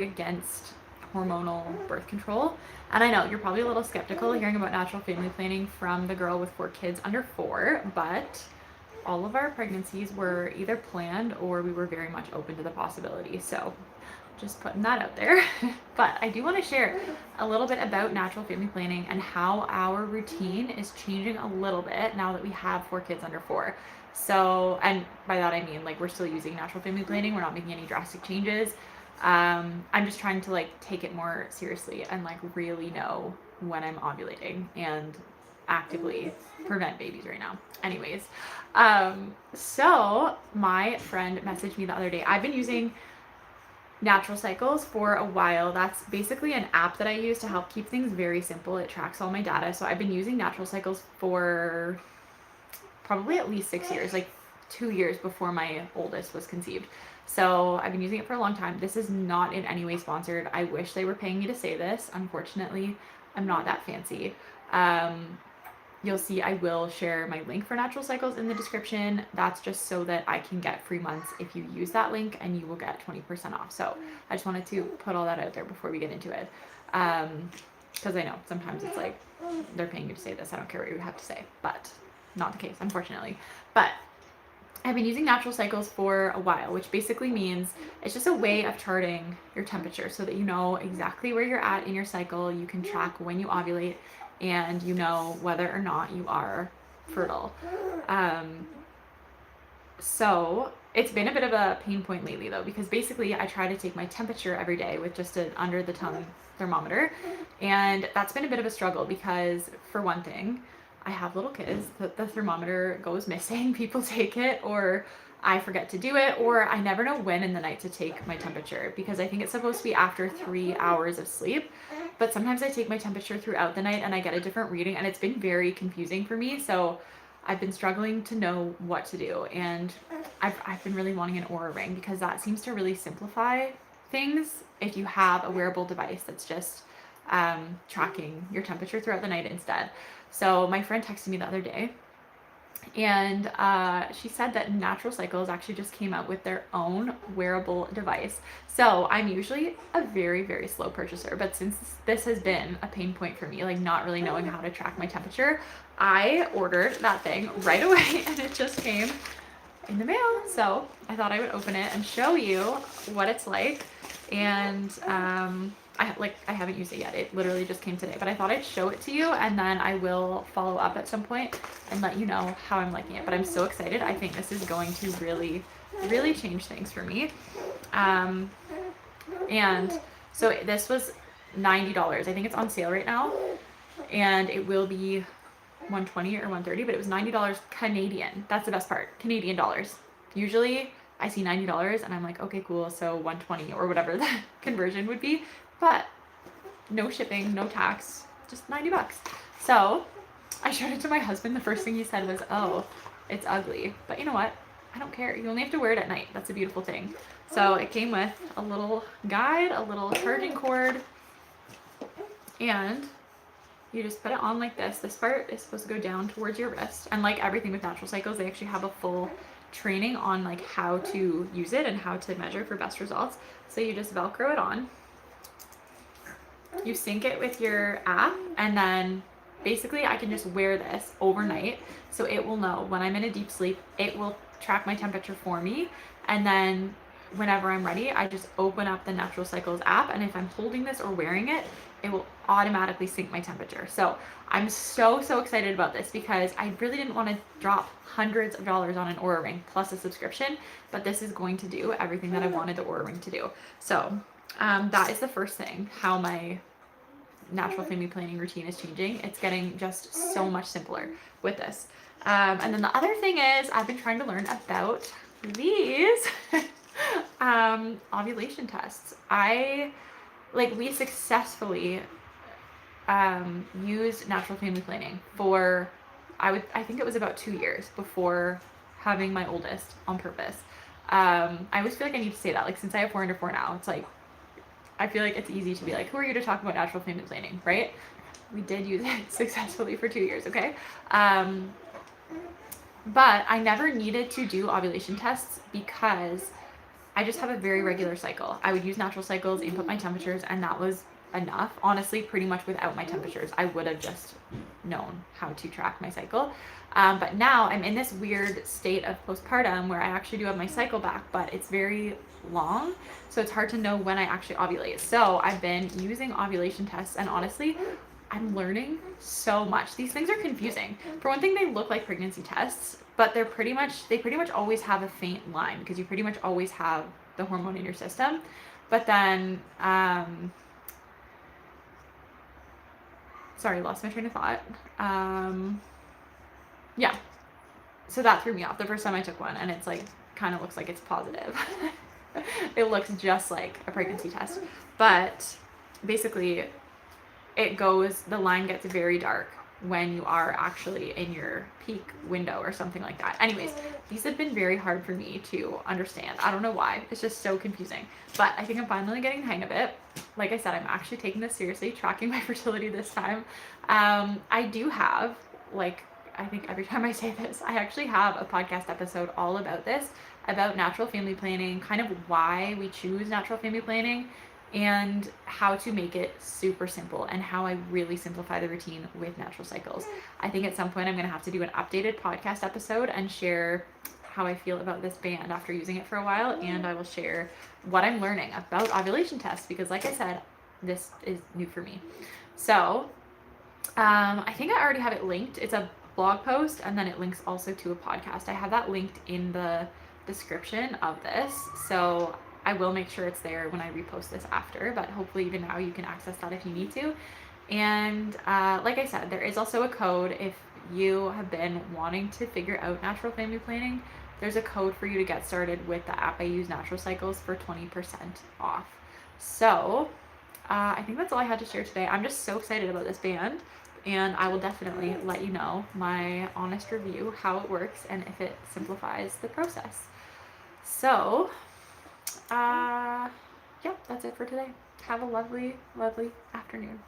against hormonal birth control. And I know you're probably a little skeptical hearing about natural family planning from the girl with 4 kids under 4, but all of our pregnancies were either planned or we were very much open to the possibility. So just putting that out there. But I do want to share a little bit about natural family planning and how our routine is changing a little bit now that we have 4 kids under 4. So, and by that I mean like we're still using natural family planning. We're not making any drastic changes. I'm just trying to like take it more seriously and like really know when I'm ovulating and actively prevent babies right now. Anyways, so my friend messaged me the other day. I've been using Natural Cycles for a while. That's basically an app that I use to help keep things very simple. It tracks all my data. So I've been using Natural Cycles for probably at least 6 years, like 2 years before my oldest was conceived. So I've been using it for a long time. This is not in any way sponsored. I wish they were paying me to say this. Unfortunately, I'm not that fancy. You'll see I will share my link for Natural Cycles in the description. That's just so that I can get free months if you use that link, and you will get 20% off. So I just wanted to put all that out there before we get into it. Because I know sometimes it's like, they're paying you to say this. I don't care what you have to say, but not the case, unfortunately. But I've been using Natural Cycles for a while, which basically means it's just a way of charting your temperature so that you know exactly where you're at in your cycle. You can track when you ovulate, and you know whether or not you are fertile. So it's been a bit of a pain point lately though, because basically I try to take my temperature every day with just an under the tongue thermometer, and that's been a bit of a struggle because, for one thing, I have little kids, the thermometer goes missing, people take it, or I forget to do it, or I never know when in the night to take my temperature, because I think it's supposed to be after 3 hours of sleep. But sometimes I take my temperature throughout the night and I get a different reading, and it's been very confusing for me. So I've been struggling to know what to do, and I've been really wanting an Aura ring because that seems to really simplify things if you have a wearable device that's just tracking your temperature throughout the night instead. So my friend texted me the other day, and she said that Natural Cycles actually just came out with their own wearable device. So I'm usually a very, very slow purchaser, but since this has been a pain point for me, like not really knowing how to track my temperature, I ordered that thing right away and it just came in the mail. So I thought I would open it and show you what it's like. And I haven't used it yet. It literally just came today, but I thought I'd show it to you, and then I will follow up at some point and let you know how I'm liking it. But I'm so excited. I think this is going to really, really change things for me. And so this was $90. I think it's on sale right now, and it will be $120 or $130, but it was $90 Canadian. That's the best part. Canadian dollars. Usually I see $90 and I'm like, okay, cool. So 120 or whatever the conversion would be, but no shipping, no tax, just $90. So I showed it to my husband. The first thing he said was, oh, it's ugly. But you know what? I don't care. You only have to wear it at night. That's a beautiful thing. So it came with a little guide, a little charging cord, and you just put it on like this. This part is supposed to go down towards your wrist. And like everything with Natural Cycles, they actually have a full training on like how to use it and how to measure for best results. So you just Velcro it on. You sync it with your app, and then basically I can just wear this overnight. So it will know when I'm in a deep sleep, it will track my temperature for me. And then whenever I'm ready, I just open up the Natural Cycles app, and if I'm holding this or wearing it, it will automatically sync my temperature. So I'm so excited about this because I really didn't want to drop hundreds of dollars on an Aura ring plus a subscription, but this is going to do everything that I wanted the Aura ring to do. So that is the first thing, how my natural family planning routine is changing. It's getting just so much simpler with this. And then the other thing is I've been trying to learn about these ovulation tests. We successfully used natural family planning for, I think it was about 2 years before having my oldest on purpose. I always feel like I need to say that, like, since I have 4 under 4 now, it's like, I feel like it's easy to be like, who are you to talk about natural family planning, right? We did use it successfully for 2 years, okay? But I never needed to do ovulation tests because I just have a very regular cycle. I would use natural cycles, input my temperatures, and that was enough. Honestly, pretty much without my temperatures, I would have just known how to track my cycle. But now I'm in this weird state of postpartum where I actually do have my cycle back, but it's very long, so it's hard to know when I actually ovulate. So I've been using ovulation tests, and honestly, I'm learning so much. These things are confusing. For one thing, they look like pregnancy tests, but they pretty much always have a faint line because you pretty much always have the hormone in your system. But then, sorry, lost my train of thought. Yeah, so that threw me off the first time I took one, and it's like kind of looks like it's positive. It looks just like a pregnancy test, but basically the line gets very dark when you are actually in your peak window or something like that. Anyways, these have been very hard for me to understand. I don't know why. It's just so confusing. But I think I'm finally getting the hang of it. Like I said, I'm actually taking this seriously, tracking my fertility this time. I do have, like, I think every time I say this, I actually have a podcast episode all about this, about natural family planning, kind of why we choose natural family planning, and how to make it super simple and how I really simplify the routine with natural cycles. I think at some point I'm going to have to do an updated podcast episode and share how I feel about this band after using it for a while, and I will share what I'm learning about ovulation tests because, like I said, this is new for me. So I think I already have it linked. It's a blog post, and then it links also to a podcast. I have that linked in the description of this, so I will make sure it's there when I repost this after, but hopefully even now you can access that if you need to. And like I said, there is also a code if you have been wanting to figure out natural family planning. There's a code for you to get started with the app I use, Natural Cycles, for 20% off. So I think that's all I had to share today. I'm just so excited about this band, and I will definitely let you know my honest review, how it works, and if it simplifies the process. So yeah, that's it for today. Have a lovely, lovely afternoon.